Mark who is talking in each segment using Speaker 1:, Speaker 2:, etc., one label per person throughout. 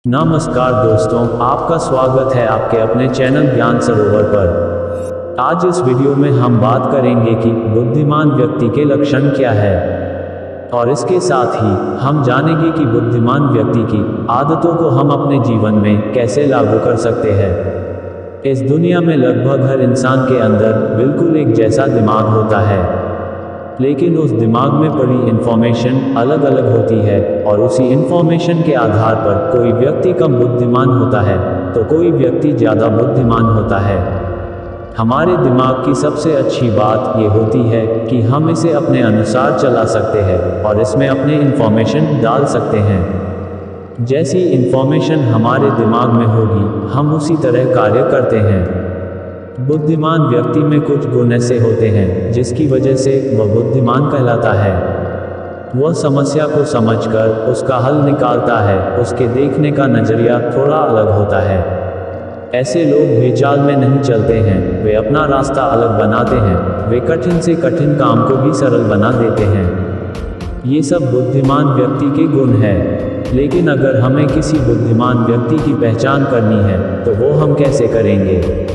Speaker 1: नमस्कार दोस्तों, आपका स्वागत है आपके अपने चैनल ज्ञान सरोवर पर। आज इस वीडियो में हम बात करेंगे कि बुद्धिमान व्यक्ति के लक्षण क्या है, और इसके साथ ही हम जानेंगे कि बुद्धिमान व्यक्ति की आदतों को हम अपने जीवन में कैसे लागू कर सकते हैं। इस दुनिया में लगभग हर इंसान के अंदर बिल्कुल एक जैसा दिमाग होता है, लेकिन उस दिमाग में पड़ी इंफॉर्मेशन अलग अलग होती है, और उसी इंफॉर्मेशन के आधार पर कोई व्यक्ति कम बुद्धिमान होता है तो कोई व्यक्ति ज़्यादा बुद्धिमान होता है। हमारे दिमाग की सबसे अच्छी बात ये होती है कि हम इसे अपने अनुसार चला सकते हैं और इसमें अपने इंफॉर्मेशन डाल सकते हैं। जैसी इंफॉर्मेशन हमारे दिमाग में होगी हम उसी तरह कार्य करते हैं। बुद्धिमान व्यक्ति में कुछ गुण ऐसे होते हैं जिसकी वजह से वह बुद्धिमान कहलाता है। वह समस्या को समझकर उसका हल निकालता है, उसके देखने का नज़रिया थोड़ा अलग होता है। ऐसे लोग बेचाल में नहीं चलते हैं, वे अपना रास्ता अलग बनाते हैं, वे कठिन से कठिन काम को भी सरल बना देते हैं। ये सब बुद्धिमान व्यक्ति के गुण हैं। लेकिन अगर हमें किसी बुद्धिमान व्यक्ति की पहचान करनी है तो वो हम कैसे करेंगे?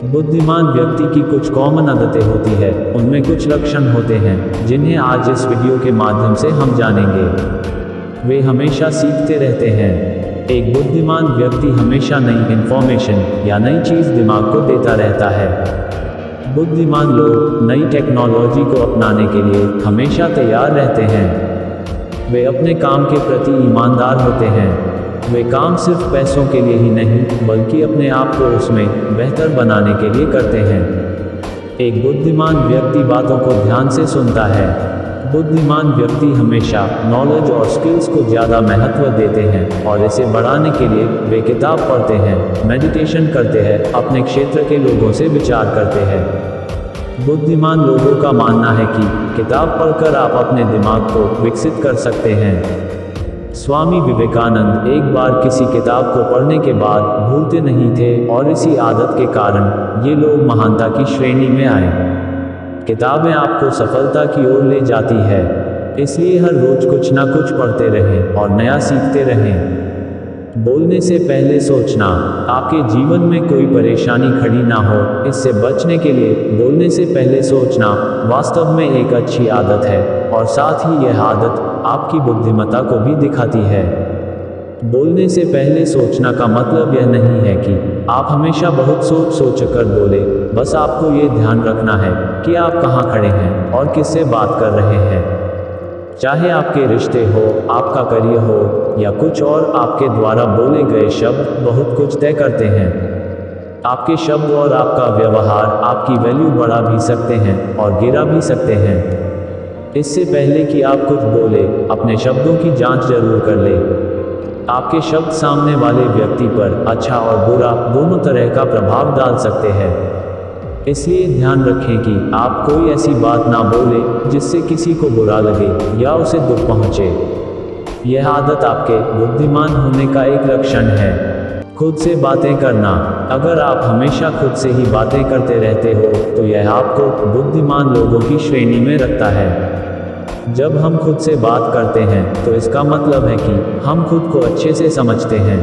Speaker 1: बुद्धिमान व्यक्ति की कुछ कॉमन आदतें होती है, उनमें कुछ लक्षण होते हैं जिन्हें आज इस वीडियो के माध्यम से हम जानेंगे। वे हमेशा सीखते रहते हैं। एक बुद्धिमान व्यक्ति हमेशा नई इंफॉर्मेशन या नई चीज़ दिमाग को देता रहता है। बुद्धिमान लोग नई टेक्नोलॉजी को अपनाने के लिए हमेशा तैयार रहते हैं। वे अपने काम के प्रति ईमानदार होते हैं। वे काम सिर्फ पैसों के लिए ही नहीं बल्कि अपने आप को उसमें बेहतर बनाने के लिए करते हैं। एक बुद्धिमान व्यक्ति बातों को ध्यान से सुनता है। बुद्धिमान व्यक्ति हमेशा नॉलेज और स्किल्स को ज़्यादा महत्व देते हैं और इसे बढ़ाने के लिए वे किताब पढ़ते हैं, मेडिटेशन करते हैं, अपने क्षेत्र के लोगों से विचार करते हैं। बुद्धिमान लोगों का मानना है कि किताब पढ़कर आप अपने दिमाग को विकसित कर सकते हैं। स्वामी विवेकानंद एक बार किसी किताब को पढ़ने के बाद भूलते नहीं थे और इसी आदत के कारण ये लोग महानता की श्रेणी में आए। किताबें आपको सफलता की ओर ले जाती है, इसलिए हर रोज कुछ ना कुछ पढ़ते रहें और नया सीखते रहें। बोलने से पहले सोचना, आपके जीवन में कोई परेशानी खड़ी ना हो, इससे बचने के लिए बोलने से पहले सोचना वास्तव में एक अच्छी आदत है, और साथ ही यह आदत आपकी बुद्धिमत्ता को भी दिखाती है। बोलने से पहले सोचना का मतलब यह नहीं है कि आप हमेशा बहुत सोच कर बोले, बस आपको ये ध्यान रखना है कि आप कहाँ खड़े हैं और किससे बात कर रहे हैं। चाहे आपके रिश्ते हो, आपका करियर हो या कुछ और, आपके द्वारा बोले गए शब्द बहुत कुछ तय करते हैं। आपके शब्द और आपका व्यवहार आपकी वैल्यू बढ़ा भी सकते हैं और गिरा भी सकते हैं। इससे पहले कि आप कुछ बोले, अपने शब्दों की जांच जरूर कर ले। आपके शब्द सामने वाले व्यक्ति पर अच्छा और बुरा दोनों तरह का प्रभाव डाल सकते हैं। इसलिए ध्यान रखें कि आप कोई ऐसी बात ना बोले जिससे किसी को बुरा लगे या उसे दुख पहुंचे। यह आदत आपके बुद्धिमान होने का एक लक्षण है। खुद से बातें करना, अगर आप हमेशा खुद से ही बातें करते रहते हो तो यह आपको बुद्धिमान लोगों की श्रेणी में रखता है। जब हम खुद से बात करते हैं तो इसका मतलब है कि हम खुद को अच्छे से समझते हैं।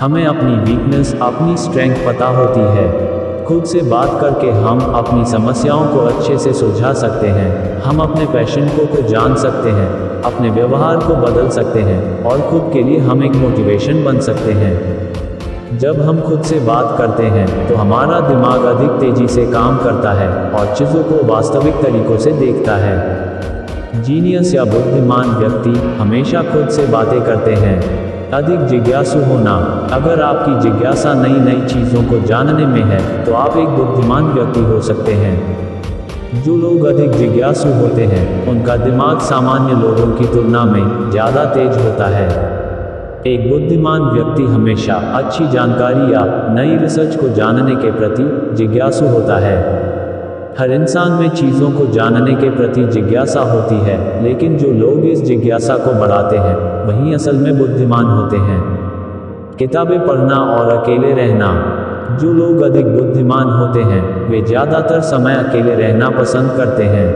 Speaker 1: हमें अपनी वीकनेस, अपनी स्ट्रेंथ पता होती है। खुद से बात करके हम अपनी समस्याओं को अच्छे से सुलझा सकते हैं। हम अपने पैशन को जान सकते हैं, अपने व्यवहार को बदल सकते हैं और खुद के लिए हम एक मोटिवेशन बन सकते हैं। जब हम खुद से बात करते हैं तो हमारा दिमाग अधिक तेजी से काम करता है और चीज़ों को वास्तविक तरीकों से देखता है। जीनियस या बुद्धिमान व्यक्ति हमेशा खुद से बातें करते हैं। अधिक जिज्ञासु होना, अगर आपकी जिज्ञासा नई नई चीज़ों को जानने में है तो आप एक बुद्धिमान व्यक्ति हो सकते हैं। जो लोग अधिक जिज्ञासु होते हैं उनका दिमाग सामान्य लोगों की तुलना में ज़्यादा तेज होता है। एक बुद्धिमान व्यक्ति हमेशा अच्छी जानकारी या नई रिसर्च को जानने के प्रति जिज्ञासु होता है। हर इंसान में चीज़ों को जानने के प्रति जिज्ञासा होती है, लेकिन जो लोग इस जिज्ञासा को बढ़ाते हैं वही असल में बुद्धिमान होते हैं। किताबें पढ़ना और अकेले रहना, जो लोग अधिक बुद्धिमान होते हैं वे ज़्यादातर समय अकेले रहना पसंद करते हैं।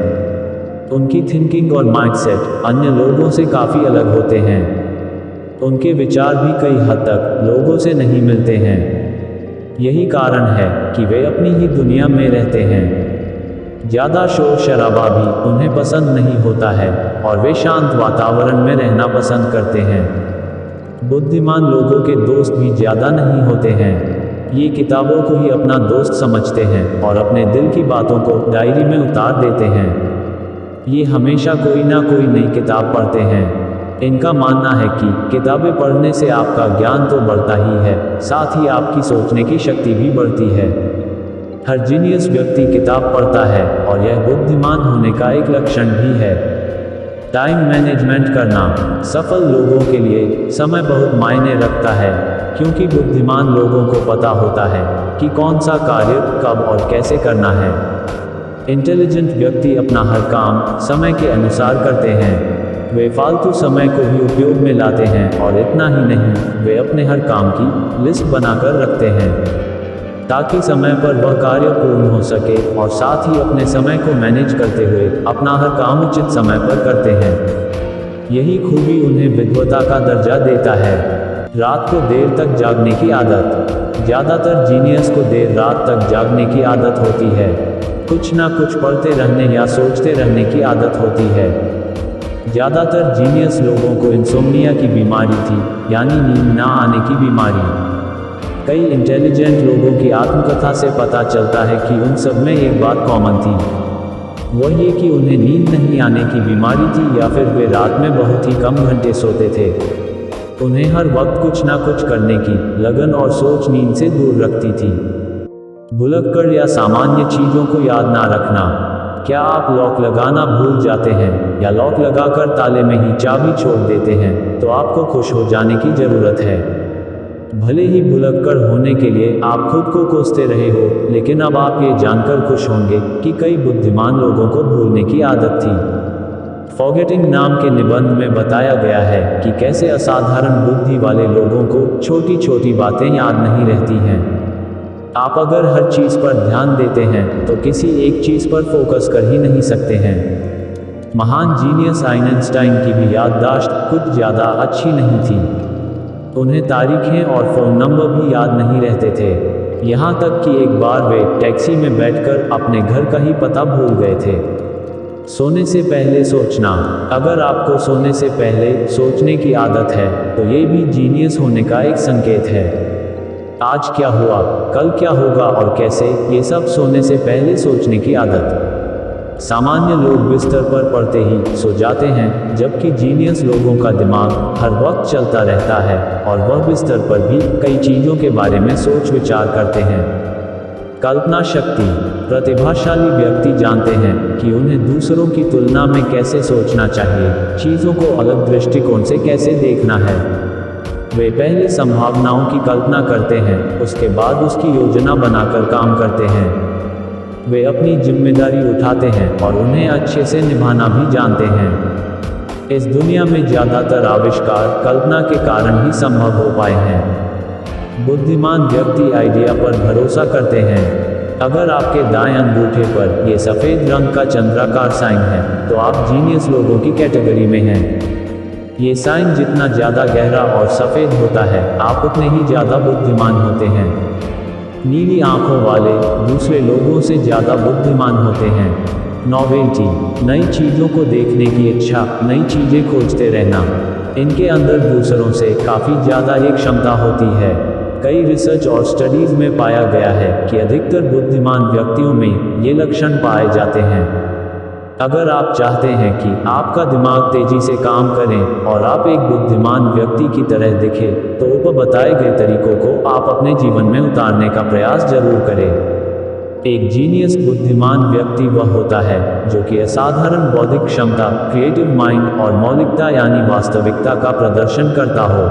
Speaker 1: उनकी थिंकिंग और माइंडसेट अन्य लोगों से काफ़ी अलग होते हैं। उनके विचार भी कई हद तक लोगों से नहीं मिलते हैं। यही कारण है कि वे अपनी ही दुनिया में रहते हैं। ज़्यादा शोर शराबा भी उन्हें पसंद नहीं होता है और वे शांत वातावरण में रहना पसंद करते हैं। बुद्धिमान लोगों के दोस्त भी ज़्यादा नहीं होते हैं। ये किताबों को ही अपना दोस्त समझते हैं और अपने दिल की बातों को डायरी में उतार देते हैं। ये हमेशा कोई ना कोई नई किताब पढ़ते हैं। इनका मानना है कि किताबें पढ़ने से आपका ज्ञान तो बढ़ता ही है, साथ ही आपकी सोचने की शक्ति भी बढ़ती है। हर जीनियस व्यक्ति किताब पढ़ता है और यह बुद्धिमान होने का एक लक्षण भी है। टाइम मैनेजमेंट करना। सफल लोगों के लिए समय बहुत मायने रखता है, क्योंकि बुद्धिमान लोगों को पता होता है कि कौन सा कार्य कब और कैसे करना है। इंटेलिजेंट व्यक्ति अपना हर काम समय के अनुसार करते हैं। वे फालतू समय को भी उपयोग में लाते हैं और इतना ही नहीं, वे अपने हर काम की लिस्ट बनाकर रखते हैं ताकि समय पर वह कार्य पूर्ण हो सके, और साथ ही अपने समय को मैनेज करते हुए अपना हर काम उचित समय पर करते हैं। यही खूबी उन्हें विद्वता का दर्जा देता है। रात को देर तक जागने की आदत। ज़्यादातर जीनियस को देर रात तक जागने की आदत होती है। कुछ ना कुछ पढ़ते रहने या सोचते रहने की आदत होती है। ज़्यादातर जीनियस लोगों को इंसोम्निया की बीमारी थी, यानी नींद ना आने की बीमारी। कई इंटेलिजेंट लोगों की आत्मकथा से पता चलता है कि उन सब में एक बात कॉमन थी, वह ये कि उन्हें नींद नहीं आने की बीमारी थी या फिर वे रात में बहुत ही कम घंटे सोते थे। उन्हें हर वक्त कुछ ना कुछ करने की लगन और सोच नींद से दूर रखती थी। भुलक्कड़ या सामान्य चीज़ों को याद ना रखना। क्या आप लॉक लगाना भूल जाते हैं या लॉक लगाकर ताले में ही चाबी छोड़ देते हैं, तो आपको खुश हो जाने की ज़रूरत है। भले ही भुलक्कड़ होने के लिए आप खुद को कोसते रहे हो, लेकिन अब आप ये जानकर खुश होंगे कि कई बुद्धिमान लोगों को भूलने की आदत थी। फॉरगेटिंग नाम के निबंध में बताया गया है कि कैसे असाधारण बुद्धि वाले लोगों को छोटी छोटी बातें याद नहीं रहती हैं। आप अगर हर चीज़ पर ध्यान देते हैं तो किसी एक चीज़ पर फोकस कर ही नहीं सकते हैं। महान जीनियस आइंस्टाइन की भी याददाश्त कुछ ज़्यादा अच्छी नहीं थी। उन्हें तारीखें और फ़ोन नंबर भी याद नहीं रहते थे। यहाँ तक कि एक बार वे टैक्सी में बैठकर अपने घर का ही पता भूल गए थे। सोने से पहले सोचना। अगर आपको सोने से पहले सोचने की आदत है तो ये भी जीनियस होने का एक संकेत है। आज क्या हुआ, कल क्या होगा और कैसे, ये सब सोने से पहले सोचने की आदत। सामान्य लोग बिस्तर पर पड़ते ही सो जाते हैं, जबकि जीनियस लोगों का दिमाग हर वक्त चलता रहता है और वह बिस्तर पर भी कई चीज़ों के बारे में सोच विचार करते हैं। कल्पना शक्ति। प्रतिभाशाली व्यक्ति जानते हैं कि उन्हें दूसरों की तुलना में कैसे सोचना चाहिए, चीज़ों को अलग दृष्टिकोण से कैसे देखना है। वे पहले संभावनाओं की कल्पना करते हैं, उसके बाद उसकी योजना बनाकर काम करते हैं। वे अपनी जिम्मेदारी उठाते हैं और उन्हें अच्छे से निभाना भी जानते हैं। इस दुनिया में ज़्यादातर आविष्कार कल्पना के कारण ही संभव हो पाए हैं। बुद्धिमान व्यक्ति आइडिया पर भरोसा करते हैं। अगर आपके दाएं अंगूठे पर यह सफ़ेद रंग का चंद्राकार साइन है तो आप जीनियस लोगों की कैटेगरी में हैं। ये साइन जितना ज़्यादा गहरा और सफ़ेद होता है, आप उतने ही ज़्यादा बुद्धिमान होते हैं। नीली आंखों वाले दूसरे लोगों से ज़्यादा बुद्धिमान होते हैं। नॉवेल्टी। नई चीज़ों को देखने की इच्छा, नई चीज़ें खोजते रहना। इनके अंदर दूसरों से काफ़ी ज़्यादा एक क्षमता होती है। कई रिसर्च और स्टडीज़ में पाया गया है कि अधिकतर बुद्धिमान व्यक्तियों में ये लक्षण पाए जाते हैं। अगर आप चाहते हैं कि आपका दिमाग तेजी से काम करें और आप एक बुद्धिमान व्यक्ति की तरह दिखें, तो ऊपर बताए गए तरीकों को आप अपने जीवन में उतारने का प्रयास जरूर करें। एक जीनियस बुद्धिमान व्यक्ति वह होता है जो कि असाधारण बौद्धिक क्षमता, क्रिएटिव माइंड और मौलिकता यानी वास्तविकता का प्रदर्शन करता हो।